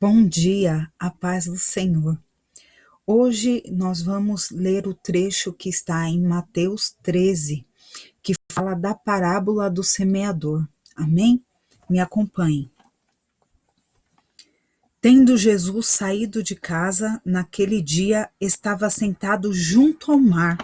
Bom dia, a paz do Senhor. Hoje nós vamos ler o trecho que está em Mateus 13, que fala da parábola do semeador. Amém? Me acompanhe. Tendo Jesus saído de casa, naquele dia estava sentado junto ao mar,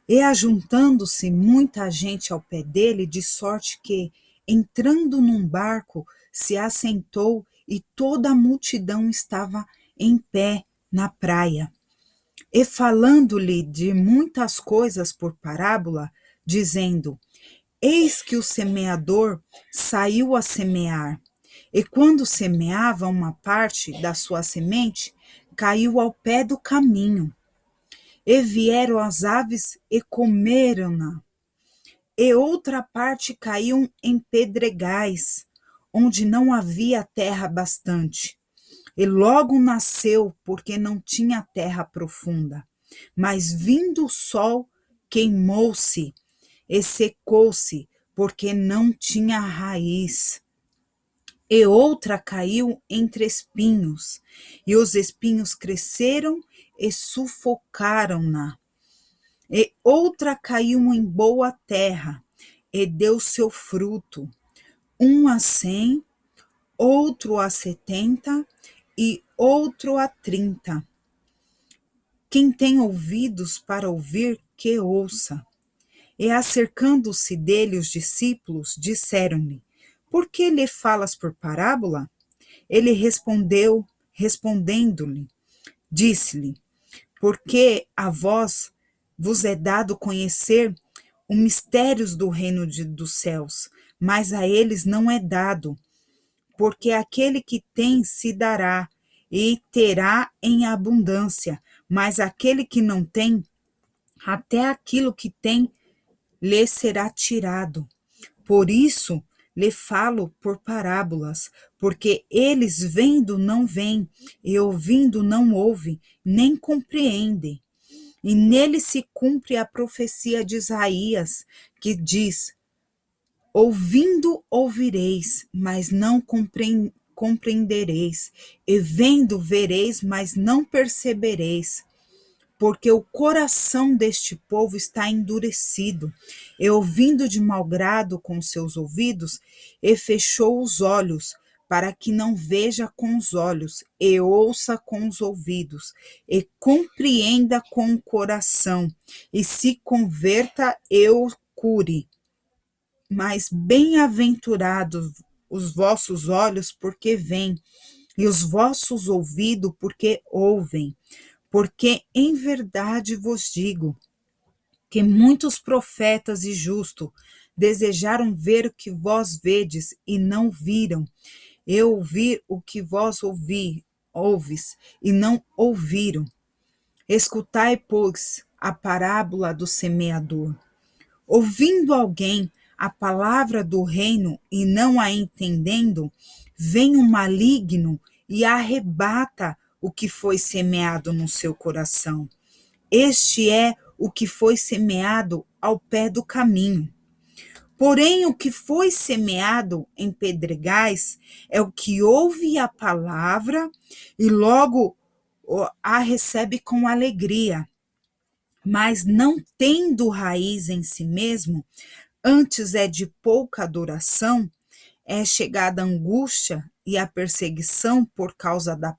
e ajuntando-se muita gente ao pé dele, de sorte que, entrando num barco, se assentou e toda a multidão estava em pé na praia. E falando-lhe de muitas coisas por parábola, dizendo: Eis que o semeador saiu a semear, e quando semeava uma parte da sua semente, caiu ao pé do caminho, e vieram as aves e comeram-na, e outra parte caiu em pedregais, onde não havia terra bastante, e logo nasceu, porque não tinha terra profunda. Mas vindo o sol, queimou-se e secou-se, porque não tinha raiz. E outra caiu entre espinhos, e os espinhos cresceram e sufocaram-na. E outra caiu em boa terra, e deu seu fruto, um a 100, outro a 70 e outro a 30. Quem tem ouvidos para ouvir, que ouça. E acercando-se dele os discípulos, disseram-lhe: Por que lhe falas por parábola? Ele respondeu, respondendo-lhe, disse-lhe: Porque a vós vos é dado conhecer os mistérios do reino dos céus, mas a eles não é dado, porque aquele que tem se dará e terá em abundância, mas aquele que não tem, até aquilo que tem lhe será tirado. Por isso lhe falo por parábolas, porque eles vendo não veem, e ouvindo não ouvem, nem compreendem. E nele se cumpre a profecia de Isaías, que diz: Ouvindo ouvireis, mas não compreendereis, e vendo vereis, mas não percebereis. Porque o coração deste povo está endurecido, e ouvindo de mau grado com seus ouvidos, e fechou os olhos, para que não veja com os olhos, e ouça com os ouvidos, e compreenda com o coração, e se converta e o cure. Mas bem-aventurados os vossos olhos, porque veem, e os vossos ouvidos, porque ouvem. Porque em verdade vos digo que muitos profetas e justos desejaram ver o que vós vedes e não viram, e ouvir o que vós ouves e não ouviram. Escutai, pois, a parábola do semeador. Ouvindo alguém a palavra do reino e não a entendendo, vem o maligno e arrebata o que foi semeado no seu coração. Este é o que foi semeado ao pé do caminho. Porém, o que foi semeado em pedregais é o que ouve a palavra e logo a recebe com alegria, mas não tendo raiz em si mesmo, antes é de pouca duração, é chegada a angústia e a perseguição por causa da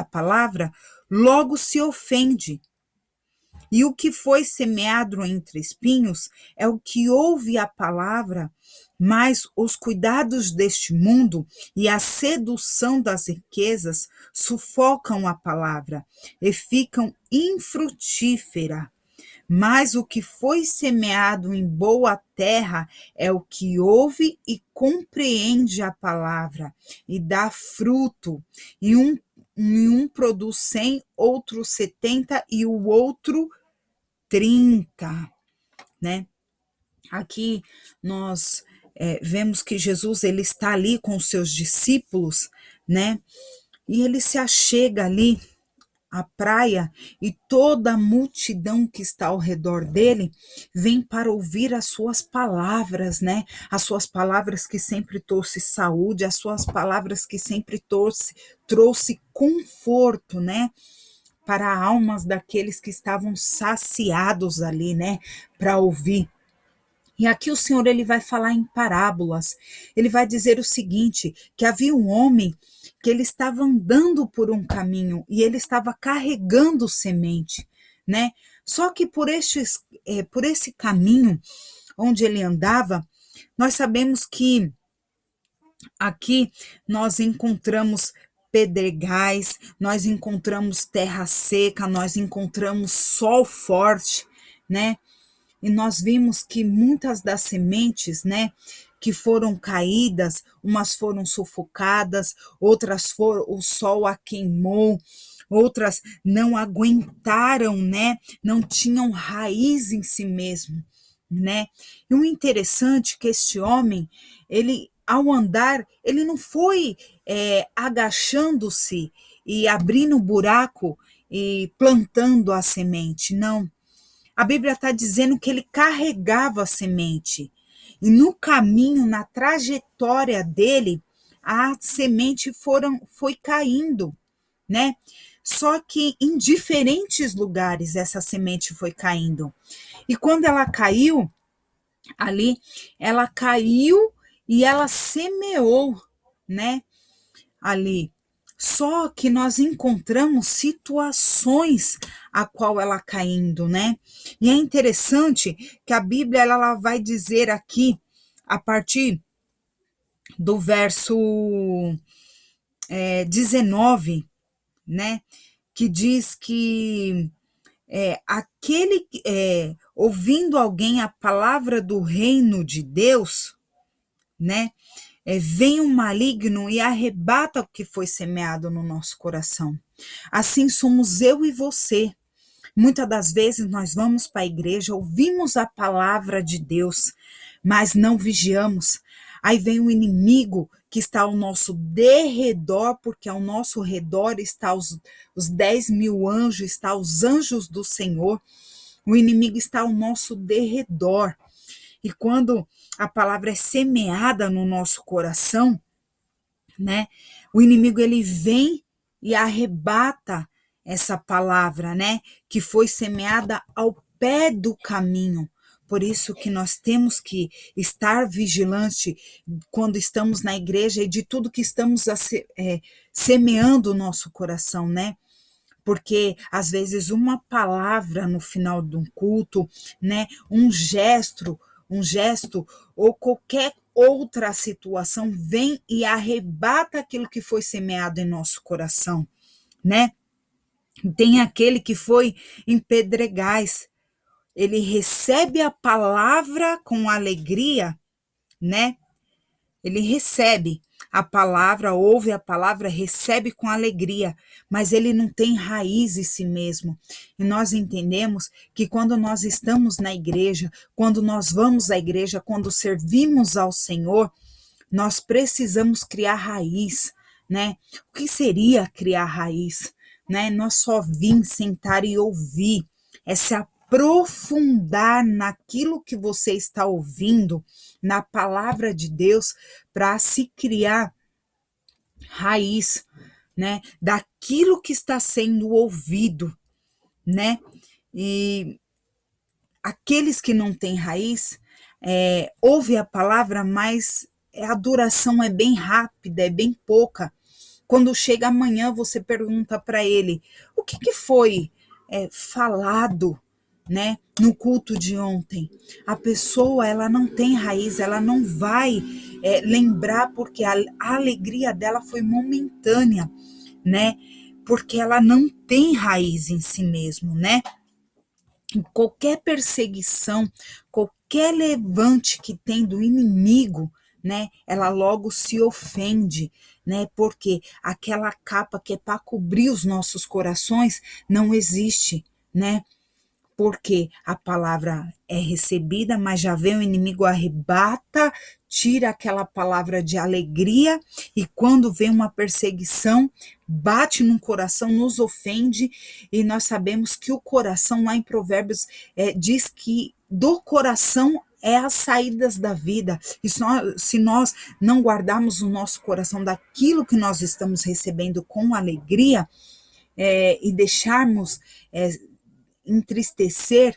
palavra, logo se ofende. E o que foi semeado entre espinhos é o que ouve a palavra, mas os cuidados deste mundo e a sedução das riquezas sufocam a palavra e ficam infrutífera. Mas o que foi semeado em boa terra é o que ouve e compreende a palavra e dá fruto. E um produz 100, outro 70 e o outro 30, né? Aqui nós vemos que Jesus ele está ali com os seus discípulos, né? E ele se achega ali à praia e toda a multidão que está ao redor dele vem para ouvir as suas palavras, né? As suas palavras que sempre trouxe saúde, as suas palavras que sempre trouxe conforto, né? Para almas daqueles que estavam saciados ali, né? Para ouvir. E aqui o Senhor ele vai falar em parábolas. Ele vai dizer o seguinte, que havia um homem que ele estava andando por um caminho e ele estava carregando semente, né? Só que por esse caminho onde ele andava, nós sabemos que aqui nós encontramos pedregais, nós encontramos terra seca, nós encontramos sol forte, né? E nós vimos que muitas das sementes, né, que foram caídas, umas foram sufocadas, outras foram, o sol a queimou, outras não aguentaram, né, não tinham raiz em si mesmo, né. E o interessante é que este homem, ele, ao andar, ele não foi agachando-se e abrindo buraco e plantando a semente, não. A Bíblia está dizendo que ele carregava a semente. E no caminho, na trajetória dele, a semente foi caindo, né? Só que em diferentes lugares essa semente foi caindo. E quando ela caiu, ali, ela caiu e ela semeou, né? Ali. Só que nós encontramos situações a qual ela caindo, né? E é interessante que a Bíblia ela vai dizer aqui, a partir do verso 19, né? Que diz que ouvindo alguém a palavra do reino de Deus, né? Vem um maligno e arrebata o que foi semeado no nosso coração. Assim somos eu e você. Muitas das vezes nós vamos para a igreja, ouvimos a palavra de Deus, mas não vigiamos. Aí vem o inimigo que está ao nosso derredor, porque ao nosso redor está os 10 mil anjos, está os anjos do Senhor. O inimigo está ao nosso derredor. E quando a palavra é semeada no nosso coração, né? O inimigo ele vem e arrebata essa palavra, né? Que foi semeada ao pé do caminho. Por isso que nós temos que estar vigilante quando estamos na igreja e de tudo que estamos semeando o nosso coração, né? Porque às vezes uma palavra no final de um culto, né? Um gesto ou qualquer outra situação vem e arrebata aquilo que foi semeado em nosso coração, né? Tem aquele que foi em pedregais, ele recebe a palavra com alegria, né? Ele recebe a palavra, ouve a palavra, recebe com alegria, mas ele não tem raiz em si mesmo. E nós entendemos que quando nós estamos na igreja, quando nós vamos à igreja, quando servimos ao Senhor, nós precisamos criar raiz, né? O que seria criar raiz? Né? Nós só vir, sentar e ouvir, é se aprofundar naquilo que você está ouvindo, na palavra de Deus, para se criar raiz, né? Daquilo que está sendo ouvido, né? E aqueles que não têm raiz, ouve a palavra, mas a duração é bem rápida, é bem pouca. Quando chega amanhã, você pergunta para ele, o que foi falado, né, no culto de ontem? A pessoa, ela não tem raiz, ela não vai lembrar, porque a alegria dela foi momentânea, né, porque ela não tem raiz em si mesmo, né? Qualquer perseguição, qualquer levante que tem do inimigo, né, ela logo se ofende, né, porque aquela capa que é para cobrir os nossos corações não existe, né, porque a palavra é recebida, mas já vem o inimigo, arrebata, tira aquela palavra de alegria, e quando vem uma perseguição, bate no coração, nos ofende, e nós sabemos que o coração, lá em Provérbios, diz que do coração é as saídas da vida. E se nós não guardarmos o nosso coração daquilo que nós estamos recebendo com alegria, e deixarmos entristecer,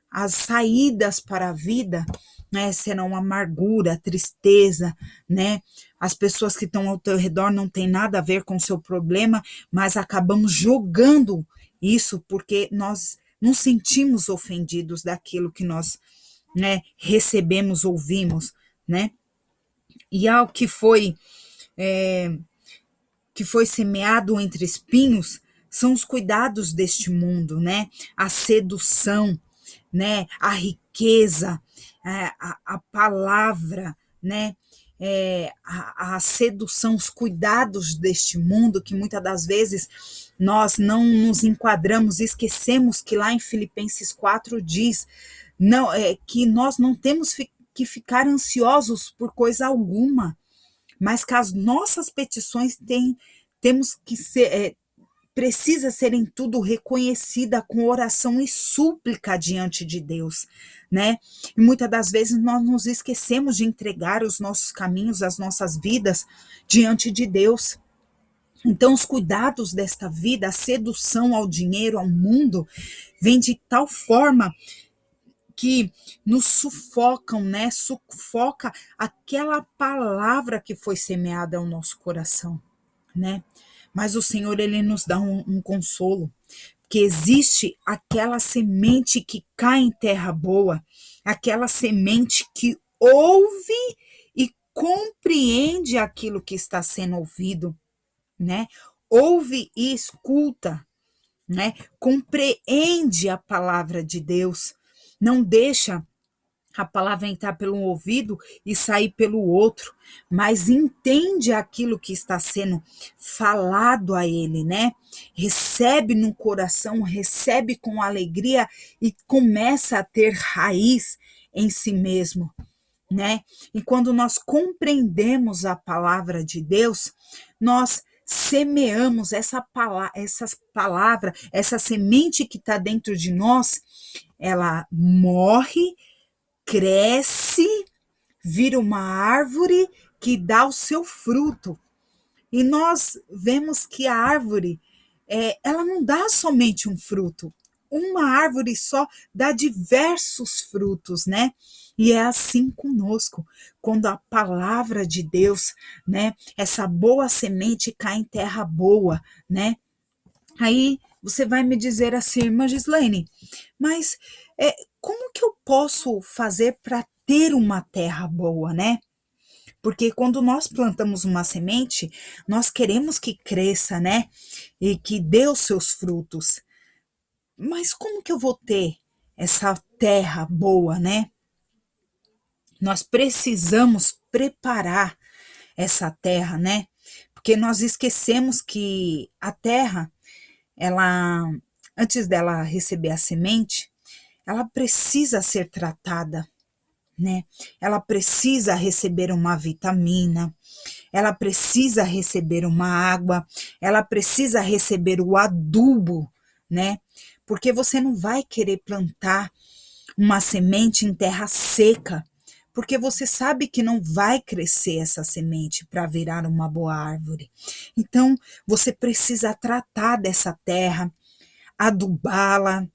as saídas para a vida, né, serão amargura, tristeza, né? As pessoas que estão ao teu redor não têm nada a ver com o seu problema, mas acabamos jogando isso porque nós nos sentimos ofendidos daquilo que nós, né, recebemos, ouvimos, né? E ao que foi semeado entre espinhos são os cuidados deste mundo, né? A sedução, né? A riqueza, a palavra, né? A sedução, os cuidados deste mundo, que muitas das vezes nós não nos enquadramos, esquecemos que lá em Filipenses 4 diz não, que nós não temos que ficar ansiosos por coisa alguma, mas que as nossas petições temos que ser, precisa ser em tudo reconhecida com oração e súplica diante de Deus, né? E muitas das vezes nós nos esquecemos de entregar os nossos caminhos, as nossas vidas diante de Deus. Então, os cuidados desta vida, a sedução ao dinheiro, ao mundo, vem de tal forma que nos sufocam, né? Sufoca aquela palavra que foi semeada ao nosso coração, né? Mas o Senhor, ele nos dá um consolo, que existe aquela semente que cai em terra boa, aquela semente que ouve e compreende aquilo que está sendo ouvido, né? Ouve e escuta, né? Compreende a palavra de Deus, não deixa a palavra entrar pelo ouvido e sair pelo outro, mas entende aquilo que está sendo falado a ele, né? Recebe no coração, recebe com alegria e começa a ter raiz em si mesmo, né? E quando nós compreendemos a palavra de Deus, nós semeamos essas palavras, essa semente que está dentro de nós, ela morre, cresce, vira uma árvore que dá o seu fruto. E nós vemos que a árvore, ela não dá somente um fruto. Uma árvore só dá diversos frutos, né? E é assim conosco, quando a palavra de Deus, né? Essa boa semente cai em terra boa, né? Aí você vai me dizer assim, irmã Gislaine, mas como que eu posso fazer para ter uma terra boa, né? Porque quando nós plantamos uma semente, nós queremos que cresça, né? E que dê os seus frutos. Mas como que eu vou ter essa terra boa, né? Nós precisamos preparar essa terra, né? Porque nós esquecemos que a terra, ela, antes dela receber a semente, ela precisa ser tratada, né? Ela precisa receber uma vitamina, ela precisa receber uma água, ela precisa receber o adubo, né? Porque você não vai querer plantar uma semente em terra seca, porque você sabe que não vai crescer essa semente para virar uma boa árvore. Então, você precisa tratar dessa terra, adubá-la,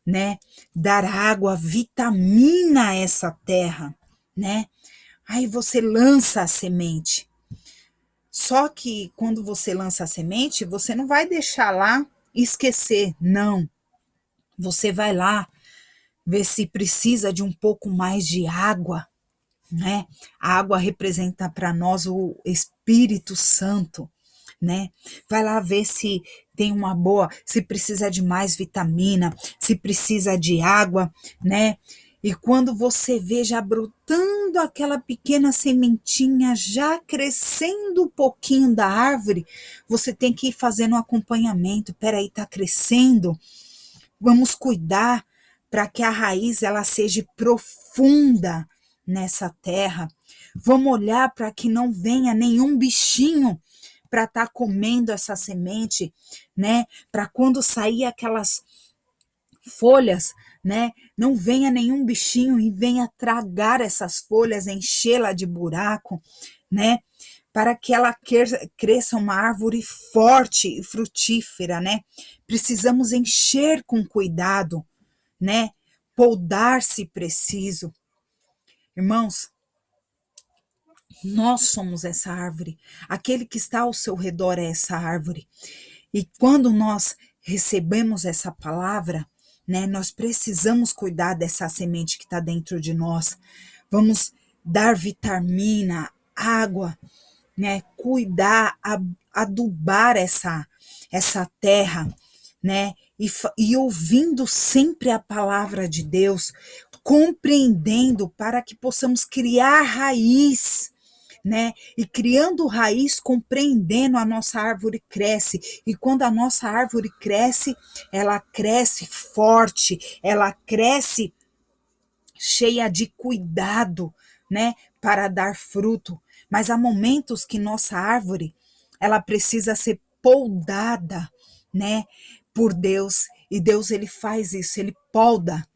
né? Dar água, vitamina a essa terra, né? Aí você lança a semente. Só que quando você lança a semente, você não vai deixar lá e esquecer, não. Você vai lá ver se precisa de um pouco mais de água, né? A água representa para nós o Espírito Santo, né? Vai lá ver se tem uma boa, se precisa de mais vitamina, se precisa de água, né? E quando você vê já brotando aquela pequena sementinha, já crescendo um pouquinho da árvore, você tem que ir fazendo um acompanhamento. Peraí, tá crescendo? Vamos cuidar para que a raiz ela seja profunda nessa terra. Vamos olhar para que não venha nenhum bichinho para estar comendo essa semente, né? Para quando sair aquelas folhas, né? Não venha nenhum bichinho e venha tragar essas folhas, enchê-la de buraco, né? Para que ela cresça uma árvore forte e frutífera, né? Precisamos encher com cuidado, né? Podar se preciso. Irmãos, nós somos essa árvore. Aquele que está ao seu redor é essa árvore. E quando nós recebemos essa palavra, né, nós precisamos cuidar dessa semente que está dentro de nós. Vamos dar vitamina, água, né, cuidar, adubar essa terra, né, e ouvindo sempre a palavra de Deus, compreendendo para que possamos criar raiz, né? E criando raiz, compreendendo, a nossa árvore cresce. E quando a nossa árvore cresce, ela cresce forte, ela cresce cheia de cuidado, né? Para dar fruto. Mas há momentos que nossa árvore, ela precisa ser podada, né? Por Deus. E Deus, ele faz isso, ele poda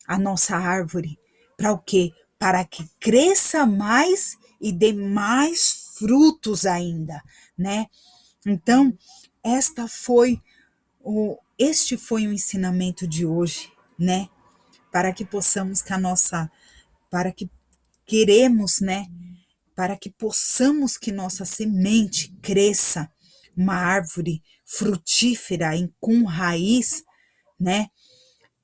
a nossa árvore. Para o quê? Para que cresça mais e dê mais frutos ainda, né? Então, este foi o ensinamento de hoje, né? Para que possamos para que queremos, né? Para que possamos que nossa semente cresça, uma árvore frutífera com raiz, né?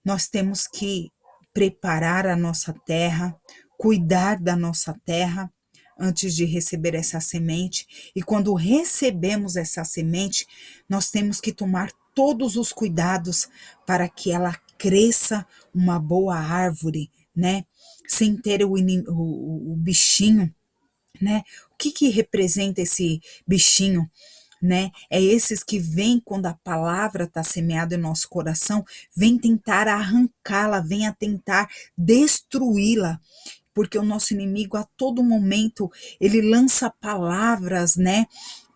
Nós temos que preparar a nossa terra, cuidar da nossa terra antes de receber essa semente. E quando recebemos essa semente, nós temos que tomar todos os cuidados para que ela cresça uma boa árvore, né? Sem ter o bichinho, né? O que representa esse bichinho? Né? É esses que vêm quando a palavra está semeada em nosso coração, vem tentar arrancá-la, vem a tentar destruí-la, porque o nosso inimigo a todo momento ele lança palavras, né?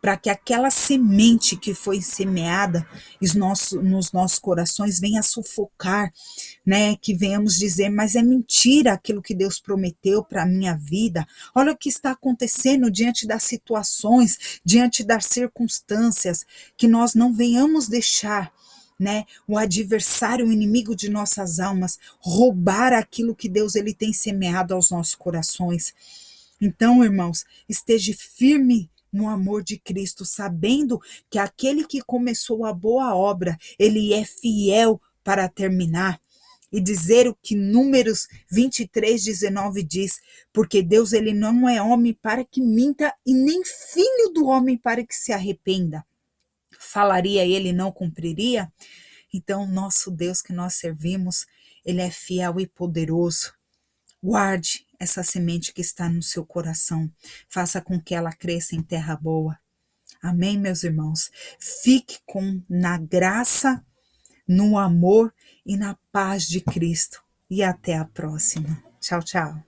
Para que aquela semente que foi semeada nos nossos corações venha sufocar, né? Que venhamos dizer, mas é mentira aquilo que Deus prometeu para a minha vida. Olha o que está acontecendo diante das situações, diante das circunstâncias, que nós não venhamos deixar, né, o adversário, o inimigo de nossas almas, roubar aquilo que Deus ele tem semeado aos nossos corações. Então, irmãos, esteja firme no amor de Cristo, sabendo que aquele que começou a boa obra, ele é fiel para terminar. E dizer o que Números 23:19 diz, porque Deus ele não é homem para que minta e nem filho do homem para que se arrependa. Falaria ele, não cumpriria? Então, nosso Deus que nós servimos, ele é fiel e poderoso. Guarde essa semente que está no seu coração. Faça com que ela cresça em terra boa. Amém, meus irmãos? Fique na graça, no amor e na paz de Cristo. E até a próxima. Tchau, tchau.